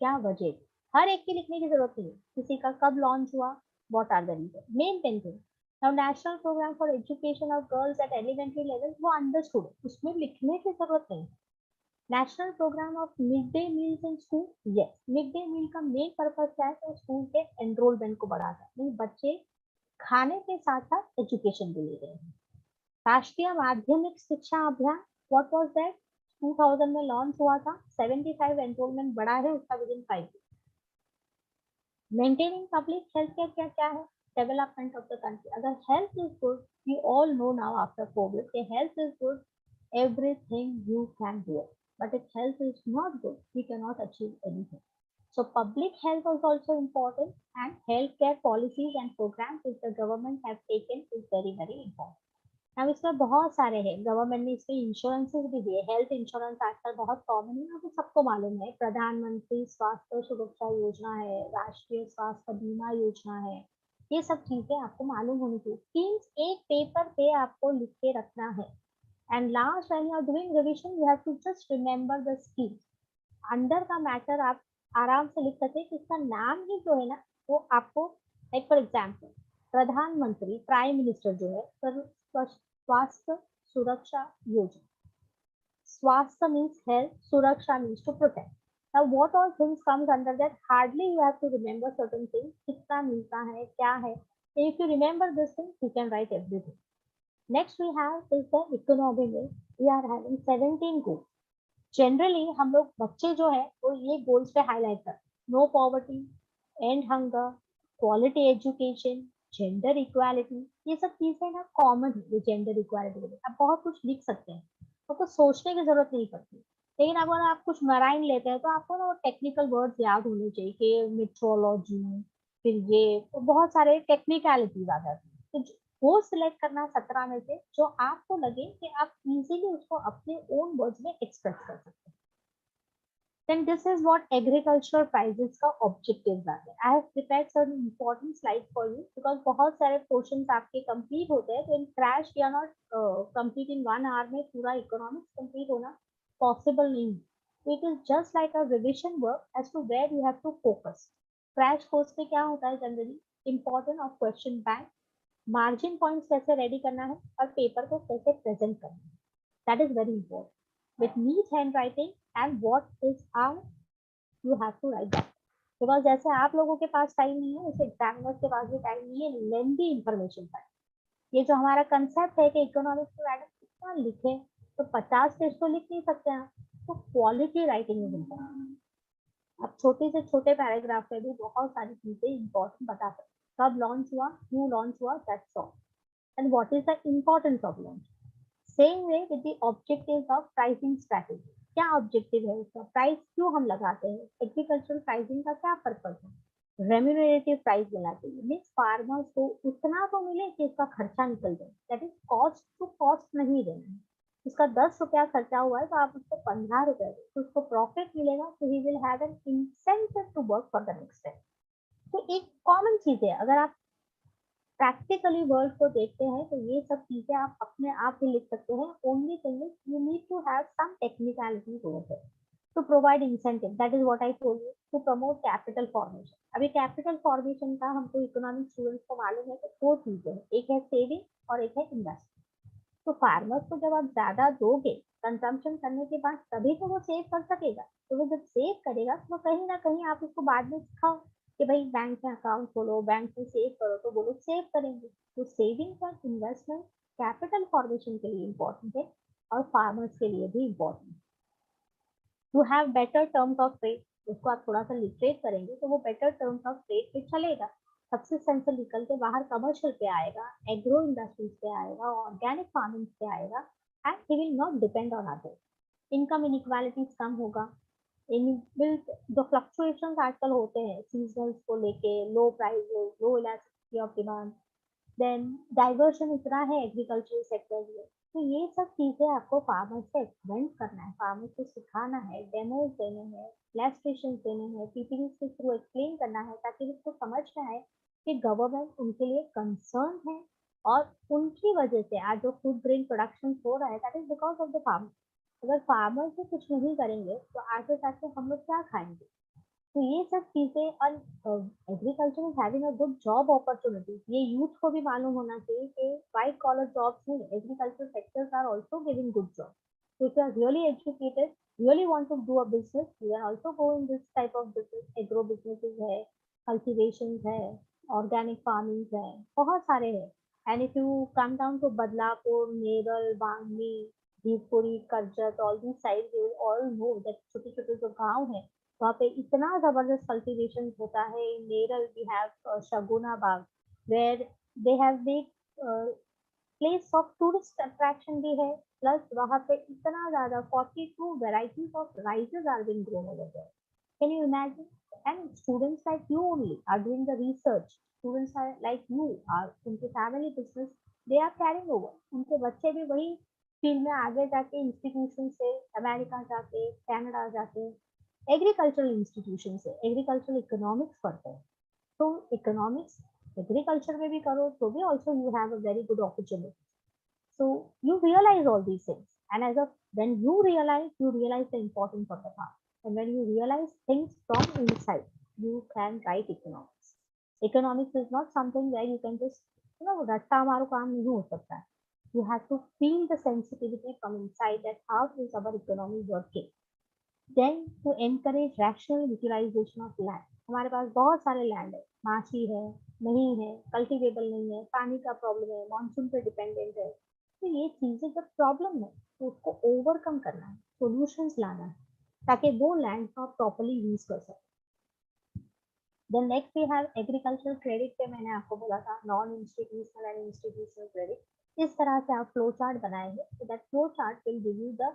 क्या वजह, हर एक की लिखने की जरूरत नहीं है, किसी का कब लॉन्च हुआ, what are the reason, main thing. Now national programme for education of girls at elementary level, वो अंडरस्टूड, उसमें लिखने की जरूरत नहीं. National programme of mid day meals in school, yes, mid day meal का मेन पर्पज क्या है, तो स्कूल के एनरोलमेंट को बढ़ाता है, बच्चे खाने के साथ साथ एजुकेशन भी ले रहे हैं. राष्ट्रीय माध्यमिक शिक्षा अभियान, व्हाट वाज दैट, 2000 में लॉन्च हुआ था, 75 एनरोलमेंट बढ़ा है उसका within 5 years. Maintaining public health care क्या क्या है, डेवलपमेंट ऑफ द कंट्री. अगर health is good, we all know now after COVID कि health is good, everything you can do it. But if health is not good, we cannot achieve anything. So public health is also important, and healthcare policies and programs which the government have taken is very very important. अब इसमें बहुत सारे हैं, government ने इसमें insurances भी दिए. Health insurance आजकल बहुत कॉमन है, आपको सबको मालूम है. प्रधानमंत्री स्वास्थ्य सुरक्षा योजना है, राष्ट्रीय स्वास्थ्य बीमा योजना है, ये सब चीजें आपको मालूम होनी चाहिए. स्कीम्स एक पेपर पे आपको लिख के रखना है. And last, when you are doing revision, you have to just remember the scheme. अंदर का मैटर आप आराम से लिख सकते हैं कि इसका नाम ही जो है ना, वो आपको, like for example Pradhan Mantri, prime minister जो है, स्वास्थ्य सुरक्षा योजना. स्वास्थ्य मीन्स हेल्थ, सुरक्षा means to protect. Now what all things comes under that? Hardly you have to remember certain things. कितना मिलता है, क्या है. If you remember this thing, you can write everything. Next we have is the economy में we are having 17 goals. Generally हम लोग बच्चे जो है वो ये goals पे highlight करते हैं. No poverty, end hunger, quality education, gender equality. ये सब चीजें ना common है. ये gender equality के लिए आप बहुत कुछ लिख सकते हैं, आपको सोचने की जरूरत नहीं पड़ती. लेकिन अगर आप कुछ मराइन लेते हैं तो आपको ना वो टेक्निकल वर्ड्स याद होने चाहिए कि मेट्रोलॉजी, फिर ये बहुत सारे टेक्निकलिटीज आ जाती है. तो वो सिलेक्ट करना 17 में से जो आपको लगे कि आप इजीली उसको अपने ओन वर्ड्स में एक्सप्रेस कर सकते हैं. Then this is what agricultural prices का objectives are. I have prepared some important slides for you because बहुत सारे portions आपके complete होते हैं, तो in crash we are not complete in 1 hour में पूरा economics complete होना possible नहीं. It is just like a revision work as to where you have to focus. Crash course पे क्या होता है generally? Important of question bank, margin points कैसे ready करना है और पेपर को कैसे प्रेजेंट करना है, that is very important with neat hand writing and what is our you have to write that, because जैसे आप लोगों के पास टाइम नहीं है उसे एग्जामिनर्स के पास भी टाइम नहीं है लेंदी इंफॉर्मेशन पर। ये जो हमारा कंसेप्ट है कि इकोनॉमिक्स में मैडम कितना लिखे, तो 50 पेज तो लिख नहीं सकते हैं, तो क्वालिटी राइटिंग इज इम्पोर्टेंट। अब छोटे से छोटे पैराग्राफ में भी बहुत सारी चीजें इंपॉर्टेंट बता सकते, कब लॉन्च हुआ, क्यों लॉन्च हुआ, that's all, and what is the importance of launch. Same way with the objective of pricing strategy, क्या ऑब्जेक्टिव है उसका, प्राइस क्यों हम लगाते हैं, एग्रीकल्चरल प्राइसिंग का क्या पर्पज है, रेम्यूनरेटिव प्राइस मिलना चाहिए, मीन्स फार्मर्स को उतना तो मिले कि इसका खर्चा निकल जाए, that is cost to cost नहीं देना है। उसका 10 रुपया खर्चा हुआ है तो आप उसको 15 रुपए दो, तो उसको प्रॉफिट मिलेगा, तो he will have an incentive to work for the next time. तो एक कॉमन चीज है, अगर आप प्रैक्टिकली वर्ल्ड को देखते हैं तो ये सब चीजें आप अपने आप भी लिख सकते हैं। Only thing is you need to have some technicalities over there to provide incentive, that is what I told you, to promote capital formation. अभी कैपिटल फॉर्मेशन का हमको इकोनॉमिक स्टूडेंट्स को मालूम है कि दो चीजें हैं, एक है सेविंग और एक है इन्वेस्टमेंट। तो फार्मर्स को जब आप ज्यादा दोगे कंजम्पशन करने के बाद तभी तो वो सेव कर सकेगा, तो वो जब सेव करेगा तो कहीं ना कहीं आप उसको बाद में सिखाओ कि भाई बैंक में अकाउंट खोलो, बैंक में सेव करो, तो वो लोग सेव करेंगे। तो सेविंग और इन्वेस्टमेंट कैपिटल फॉर्मेशन के लिए इम्पोर्टेंट है और फार्मर्स के लिए भी इम्पोर्टेंट है। To have better terms of trade, उसको आप थोड़ा सा लिटरेट करेंगे तो वो बेटर टर्म्स ऑफ ट्रेड पे चलेगा, सब्सिस्टेंस से निकल के बाहर कमर्शियल पे आएगा, एग्रो इंडस्ट्रीज पे आएगा, ऑर्गेनिक फार्मिंग पे आएगा, and he will not depend on other. Income inequalities कम होगा, इनबिल्ट जो फ्लक्चुएशंस आजकल होते हैं सीजनल्स को लेके, low prices, low elasticity of demand, then diversion इतना है एग्रीकल्चरल सेक्टर में, तो ये सब चीजें आपको फार्मर्स से एक्सप्लेन करना है, फार्मर्स को सिखाना है, डेमोज देने हैं, इलस्ट्रेशन देने हैं, पीपीटी के थ्रू एक्सप्लेन करना है, ताकि उसको समझ में आए कि गवर्नमेंट उनके लिए कंसर्न है और उनकी वजह से आज जो फूड ग्रेन प्रोडक्शन हो रहा है that is because of the farmer. अगर फार्मर से कुछ नहीं करेंगे तो आगे जाके हम लोग क्या खाएंगे। तो ये सब चीजें, और agriculture is having a good job opportunity, ये यूथ को भी मालूम होना चाहिए कि वाइट कॉलर जॉब्स में agriculture sectors are also giving good job. So if you are really educated, really want to do a business, you can also go in this type of business, agro businesses है, cultivations है, organic farming है, बहुत सारे हैं। And if you come down to Badlapur, Neral, बांगनी, Bhivpuri, Karjat, all these sides, you will all know that छोटे छोटे जो गांव है वहाँ पे इतना जबरदस्त कल्टीवेशन होता है। In Neral we have Shaguna Baug where they have made place of tourist attraction भी है, प्लस वहाँ पे इतना ज्यादा 42 varieties of rices are being grown over there, can you imagine. And students like you only are doing the research, students are like you are, उनके family business they are carrying over, उनके बच्चे भी वही field में आगे जाके institution से America जाके, कनाडा जाके, एग्रीकल्चरल इंस्टीट्यूशन से एग्रीकल्चरल इकोनॉमिक्स पढ़ते हैं। तो इकोनॉमिक्स एग्रीकल्चर में भी करो तो भी also you have a very good opportunity. So you realize all these things, and as of when you realize the importance of the past. And when you realize things from inside, you can write economics. Economics is not something where you can just, रट्टा मारो काम नहीं हो सकता है. You have to feel the sensitivity from inside that how is our economy working. Then to encourage rational utilization of land. हमारे पास बहुत सारे लैंड है, माशी है, नहीं है, कल्टीवेबल नहीं है, पानी का प्रॉब्लम है, मानसून पे डिपेंडेंट है। तो ये चीजें जब प्रॉब्लम है तो उसको ओवरकम करना है, सॉल्यूशंस लाना है, ताकि वो लैंड का प्रॉपर्ली यूज कर सके। Then next we have agricultural credit पे मैंने आपको बोला था non institutional and institutional credit. इस तरह से आप फ्लो चार्ट बनाएंगे तो that flow chart will give you the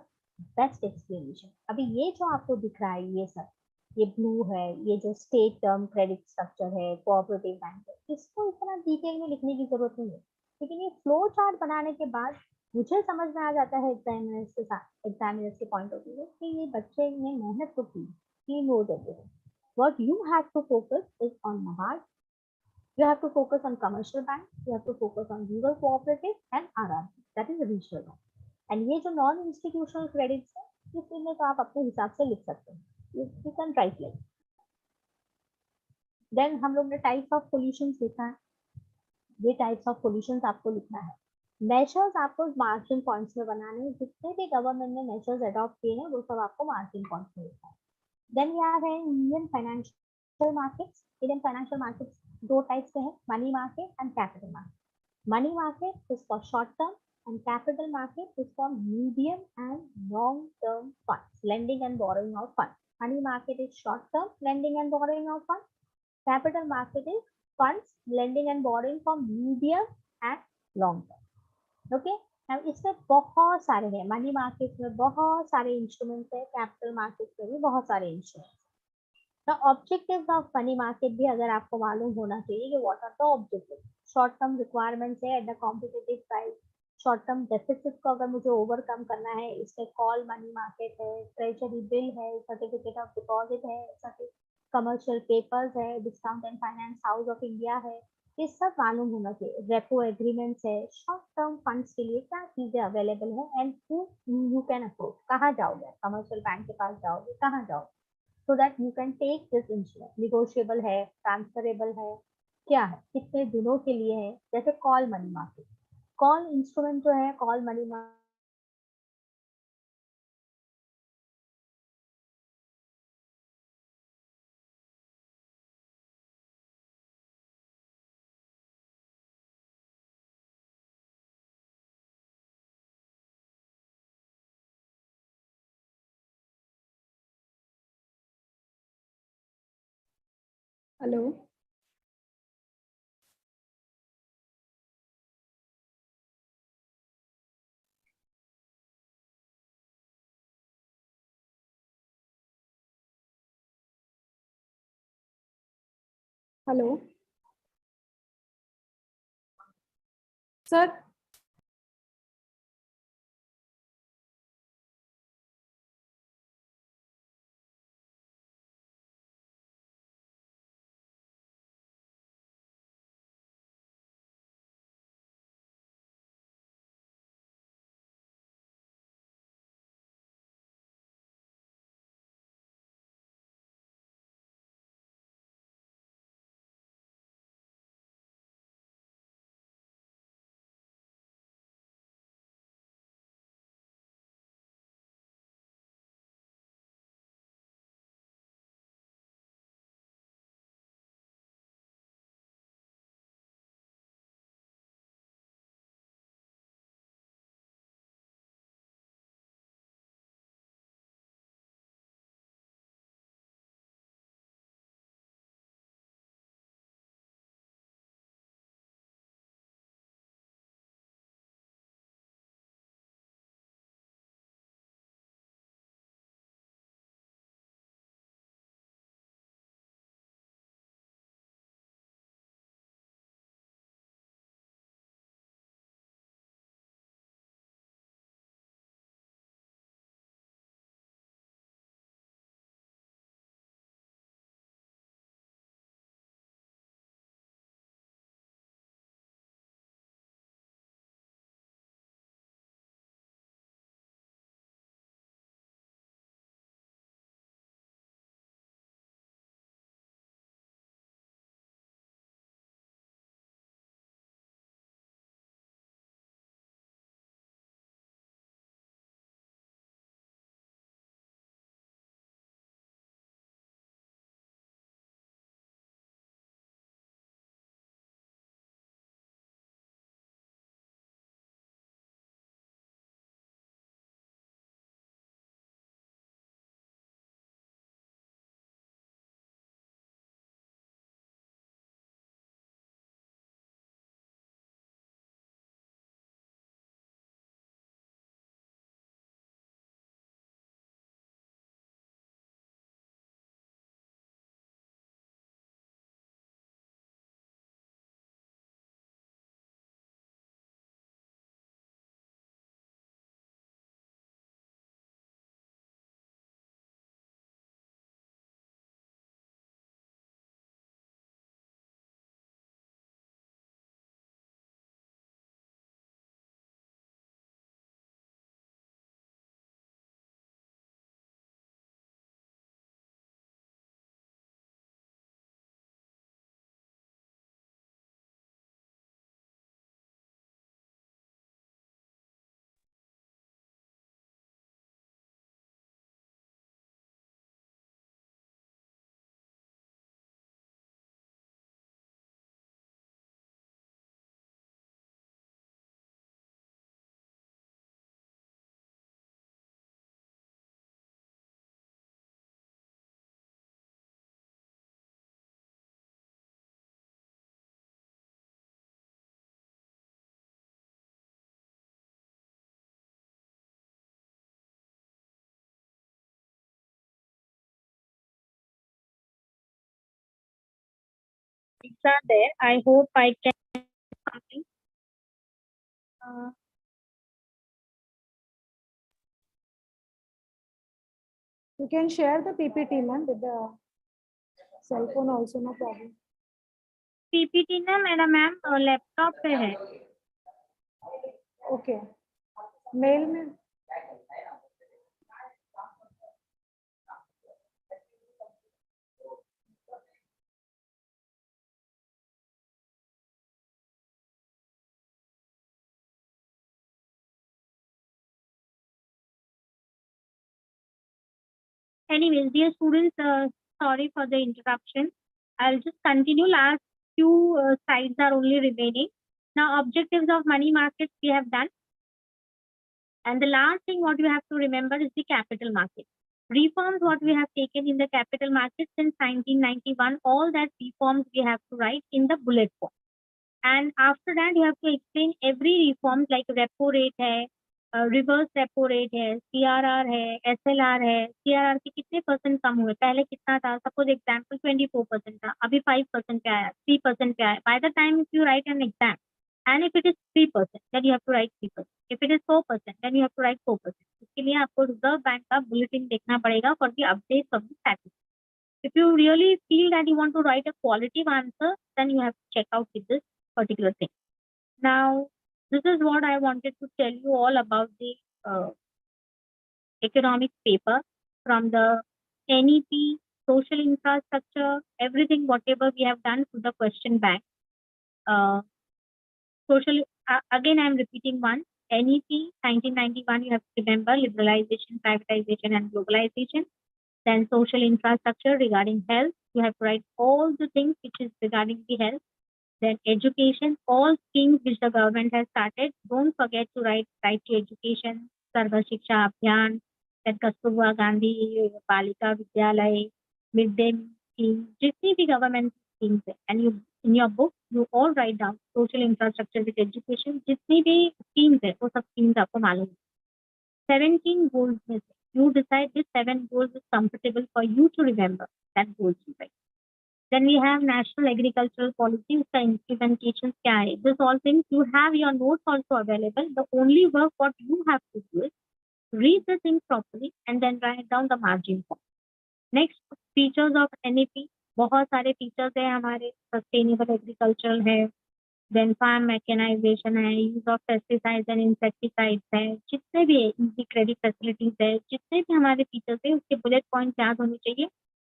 best explanation. अभी ये जो आपको दिख रहा है ये सब, ये ब्लू है, ये जो स्टेट टर्म क्रेडिट स्ट्रक्चर है, कोऑपरेटिव बैंक है, इसको इतना डिटेल में लिखने की जरूरत नहीं है, लेकिन ये फ्लो चार्ट बनाने के बाद मुझे समझ में आ जाता है एग्जामिनर्स के साथ, एग्जामिनर्स के पॉइंट ऑफ व्यू कि ये बच्चे ने मेहनत तो की knows everything. What you have to focus is on Nabad. You have to focus on commercial bank. You have to focus on rural cooperative and RRB. That is regional bank. And ये जो non institutional credits है इसमें तो आप अपने हिसाब से लिख सकते हैं, यू कैन राइट लाइक। देन हम लोग ने टाइप्स ऑफ सॉल्यूशंस देखा है। ये टाइप्स ऑफ पोल्यूशन आपको लिखना है। मेजर्स आपको मार्जिन पॉइंट्स में बनाने हैं, जितने भी गवर्नमेंट ने मेजर्स अडॉप्ट किए हैं वो सब आपको मार्जिन पॉइंट्स में लिखना है। Then we have Indian financial markets. Indian financial markets दो टाइप्स के हैं, money market and capital market. Money market is for short term and capital market is for medium and long term funds, lending and borrowing of funds. Money market is short term lending and borrowing of funds. Capital market is funds lending and borrowing for medium and long term. Okay. अब इसमें बहुत सारे हैं, money market में बहुत सारे instruments है, capital market में भी बहुत सारे instruments. The objectives of money market भी अगर आपको मालूम होना चाहिए कि what are the objective. Short term requirements है at the competitive price. Short term deficit को अगर मुझे ओवरकम करना है, इसमें कॉल मनी मार्केट है, ट्रेजरी बिल है, सर्टिफिकेट ऑफ डिपॉजिट है, कमर्शियल पेपर्स है, discount and finance house of India है, ये सब मालूम होना चाहिए। रेपो एग्रीमेंट्स है। शॉर्ट टर्म फंड्स के लिए क्या चीजें अवेलेबल है एंड यू कैन अप्रोच, कहाँ जाओगे, कमर्शियल बैंक के पास जाओगे, कहाँ जाओगे, so that you can take this insurance। negotiable है, transferable है, क्या है, कितने दिनों के लिए है। जैसे call money market, call instrument जो है, call money market hello. Hello sir. topics are there. I hope I can complete. You can share the PPT, ma'am, with the cell phone also, no problem. PPT ना मेरा ma'am laptop पे है. Okay. Mail में. Anyways, dear students, sorry for the interruption. I'll just continue. Last few slides are only remaining. Now, objectives of money markets we have done. And the last thing what you have to remember is the capital market. Reforms what we have taken in the capital market since 1991, all that reforms we have to write in the bullet form. And after that, you have to explain every reforms like repo rate है, reverse repo rate है, CRR है, SLR है, CRR के कितने percent कम हुए, पहले कितना था, सपोज एग्जाम्पल 24% था, अभी 5% पे आया, 3% पे आया. By the time if you right an exam and if it is 3%, then you have to write 3%. If it is 4%, then you have to write 4%. इसके लिए आपको रिजर्व बैंक का बुलेटिन देखना पड़ेगा for the updates of the statistics. If you really feel that you want to write a qualitative answer, then you have to check out with this particular thing. Now, this is what I wanted to tell you all about the economics paper from the NEP, social infrastructure, everything, whatever we have done to the question bank. Social, again, I'm repeating one. NEP, 1991, you have to remember liberalization, privatization, and globalization. Then social infrastructure regarding health, you have to write all the things which is regarding the health. Then education, all schemes which the government has started, don't forget to write right to education, Sarva Shiksha Abhiyan, then Kasturba Gandhi, Balika Vidyalay, midday meal scheme, जितनी भी government schemes है, and you in your book you all write down social infrastructure with education, जितनी भी schemes है, वो सब schemes आपको मालूम है. 17 goals में से you decide which 7 goals is comfortable for you to remember. That goals you write. Then we have national agricultural policy, उसका implementation क्या है? This all things you have your notes also available. The only work what you have to do is read the thing properly and then write down the margin form. Next, features of NAP. बहुत सारे features है हमारे, sustainable agriculture है, then farm mechanization है, use of pesticides and insecticides है, जितने भी easy credit facilities है, जितने भी हमारे features है उसके bullet point याद होने चाहिए.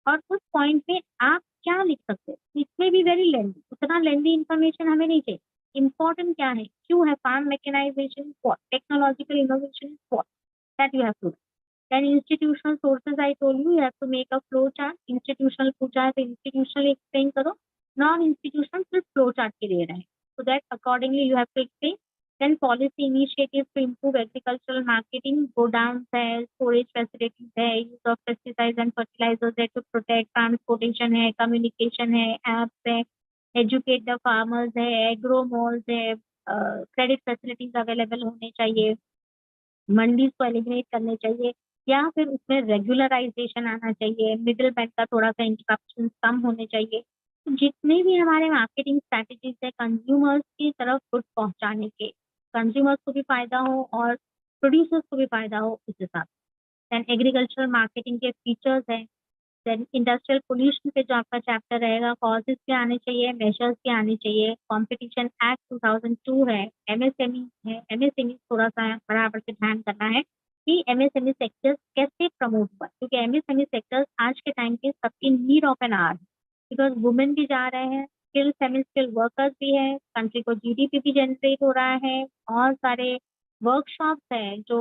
और उस पॉइंट पे आप क्या लिख सकते हैं, इसमें भी वेरी लेंदी, उतना लेंदी इंफॉर्मेशन हमें नहीं चाहिए. इंपॉर्टेंट क्या है, क्यों है farm mechanization, what technological innovation, what that you have to. Then institutional sources, I told you have to make a flow chart. Institutional पूछा है तो इंस्टीट्यूशनल एक्सप्लेन करो, नॉन इंस्टीट्यूशनल सिर्फ फ्लो चार्ट के लिए रहे, so that accordingly you have to explain. Then policy initiatives to improve agricultural marketing, go down है, storage facilities है, use of pesticides and fertilizers है to protect, transportation है, communication है, apps है, educate the farmers है, agro malls है, credit facilities available होने चाहिए, मंडीज को एलिमिनेट करने चाहिए, या फिर उसमें रेगुलराइजेशन आना चाहिए, मिडिल मैन का थोड़ा सा इंटरप्शन कम होने चाहिए. तो जितने भी हमारे मार्केटिंग स्ट्रैटेजीज है कंज्यूमर्स की तरफ गुड पहुंचाने के, कंज्यूमर्स को भी फायदा हो और प्रोड्यूसर्स को भी फायदा हो, उस हिसाब से. देन एग्रीकल्चरल मार्केटिंग के फीचर्स हैं. देन इंडस्ट्रियल पोल्यूशन पे जो आपका चैप्टर रहेगा, कॉजेज भी आने चाहिए, मेजर्स भी आने चाहिए. कॉम्पिटिशन एक्ट 2002 है, एमएसएमई है, एमएसएमई थोड़ा सा बराबर से ध्यान करना है कि एमएसएमई सेक्टर्स कैसे प्रमोट हुआ, क्योंकि एमएसएमई सेक्टर्स आज के टाइम पे सबकी need of an hour, because women भी जा रहे हैं, स्किल सेमी स्किल वर्कर्स भी है, कंट्री को जीडीपी भी जनरेट हो रहा है, और सारे वर्कशॉप्स है जो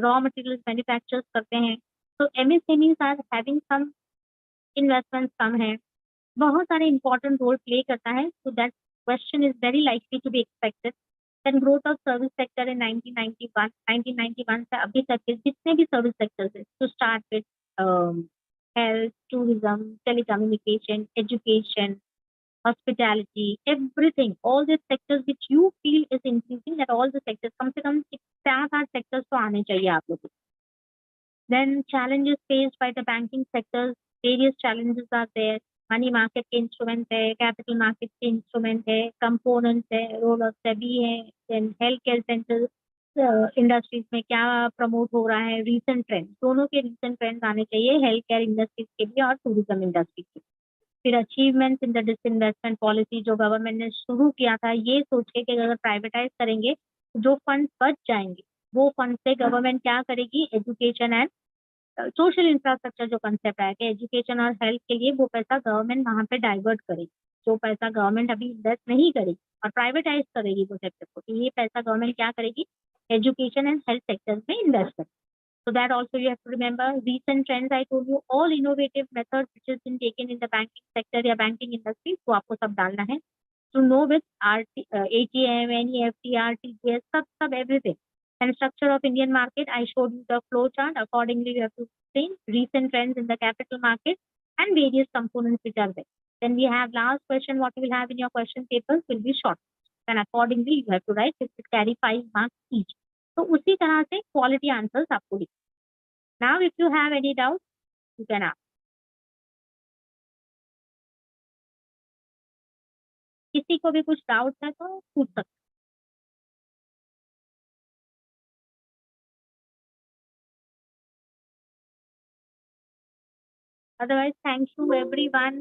रॉ मटेरियल मैन्युफैक्चर्स करते हैं. तो MSMEs are having some investments कम है, बहुत सारे इंपॉर्टेंट रोल प्ले करता है. So that question is very likely to be expected. Then growth of service sector in 1991 से अभी तक के जितने भी सर्विस सेक्टर्स है, to start with health, tourism, telecommunication, education, hospitality, everything, all these sectors which you feel is increasing, that all the sectors, कम से कम 7-8 sectors तो आने चाहिए आप लोगों को. Then challenges faced by the banking sectors, various challenges are there. Money market के instrument है, capital market के इंस्ट्रूमेंट है, कंपोनेंट्स है, रोल ऑफ सेबी है, then health care centre industries में क्या प्रमोट हो रहा है, रीसेंट ट्रेंड, दोनों के रीसेंट ट्रेंड्स आने चाहिए हेल्थ केयर इंडस्ट्रीज के भी और टूरिज्म इंडस्ट्री के। फिर achievements in the disinvestment policy जो गवर्नमेंट ने शुरू किया था, ये सोच के कि अगर प्राइवेटाइज करेंगे जो फंड बच जाएंगे वो फंड से गवर्नमेंट क्या करेगी, एजुकेशन एंड सोशल इंफ्रास्ट्रक्चर जो कंसेप्ट है कि एजुकेशन और हेल्थ के लिए वो पैसा गवर्नमेंट वहां पे डाइवर्ट करेगी, जो पैसा गवर्नमेंट अभी इन्वेस्ट नहीं करेगी और प्राइवेटाइज करेगी वो सेक्टर को, तो ये पैसा गवर्नमेंट क्या करेगी, एजुकेशन एंड हेल्थ सेक्टर्स में इन्वेस्ट करेगी। So that also you have to remember recent trends. I told you all innovative methods which has been taken in the banking sector या banking industry, तो आपको सब डालना है to know with ATM, NEFT, RTGS, सब everything. And structure of Indian market, I showed you the flow chart. Accordingly, you have to explain recent trends in the capital market and various components which are there. Then we have last question. What you will have in your question papers will be short. And accordingly, you have to write. It will carry 5 marks each. तो उसी तरह से quality answers आपको लिख। Now if you have any doubt you can ask. किसी को भी कुछ डाउट है तो पूछ सकते। Otherwise, thank you everyone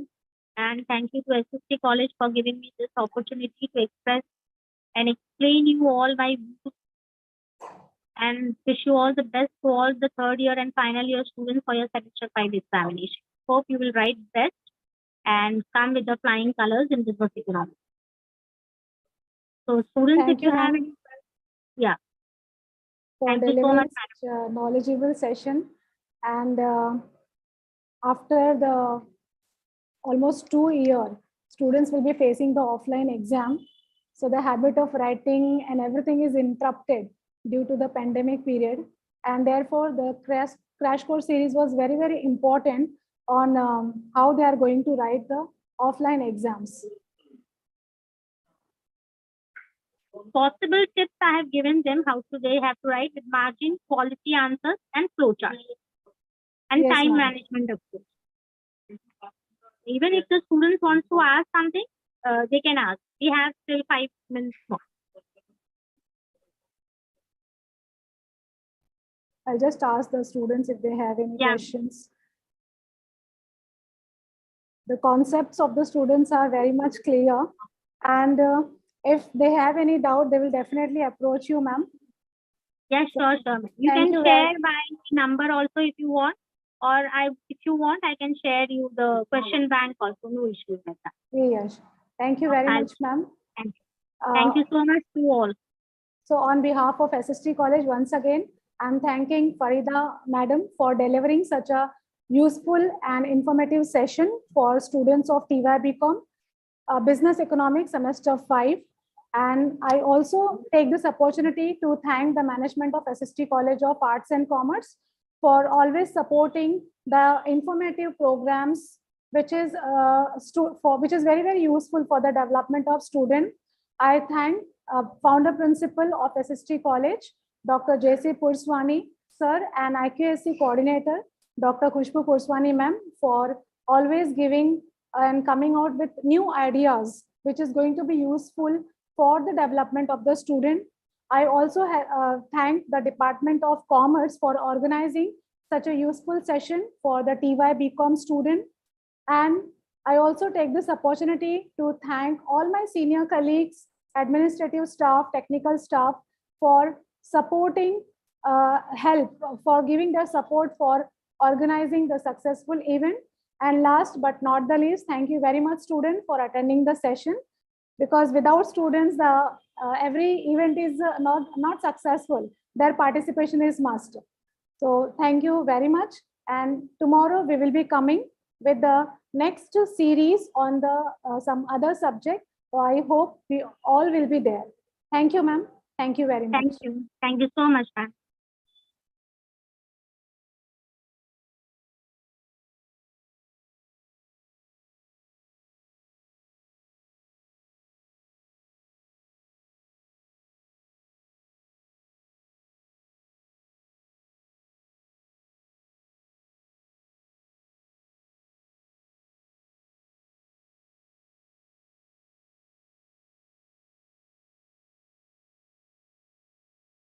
and thank you to S.S.T College for giving me this opportunity to express and explain you all my views and wish you all the best to all the third year and final year students for your semester 5 examination. Hope you will write best and come with the flying colors in business economics. So students, Thank if you have ma'am, any, yeah. for Thank you so delivering much, such a knowledgeable session. And after the almost 2 years, students will be facing the offline exam. So the habit of writing and everything is interrupted due to the pandemic period. And therefore, the crash course series was very, very important on how they are going to write the offline exams. Possible tips I have given them how to they have to write with margin, quality answers, and flowchart, and Yes, time ma'am. management of course. Even if the students wants to ask something, they can ask. We have still 5 minutes more. I'll just ask the students if they have any questions. The concepts of the students are very much clear, and if they have any doubt, they will definitely approach you, ma'am. Yes, sure. You can share my number also if you want, or if you want, I can share you the question bank also. No issues like that. Yes. Thank you very much, ma'am. Thank you so much to all. So on behalf of S.S.T College, once again, I'm thanking Farida Madam for delivering such a useful and informative session for students of TYBCOM, Business Economics Semester 5. And I also take this opportunity to thank the management of S.S.T College of Arts and Commerce for always supporting the informative programs, which is very, very useful for the development of students. I thank founder principal of S.S.T College, Dr. J.C. Purswani, sir, and IQSC coordinator, Dr. Khushbu Purswani, ma'am, for always giving and coming out with new ideas, which is going to be useful for the development of the student. I also thank the Department of Commerce for organizing such a useful session for the TYBCOM student. And I also take this opportunity to thank all my senior colleagues, administrative staff, technical staff for supporting help, for giving their support for organizing the successful event. And last but not the least, thank you very much, students, for attending the session, because without students, every event is not successful. Their participation is must. So thank you very much. And tomorrow we will be coming with the next series on the some other subject. So I hope we all will be there. Thank you, ma'am. Thank you very much. Thank you. Thank you so much, ma'am.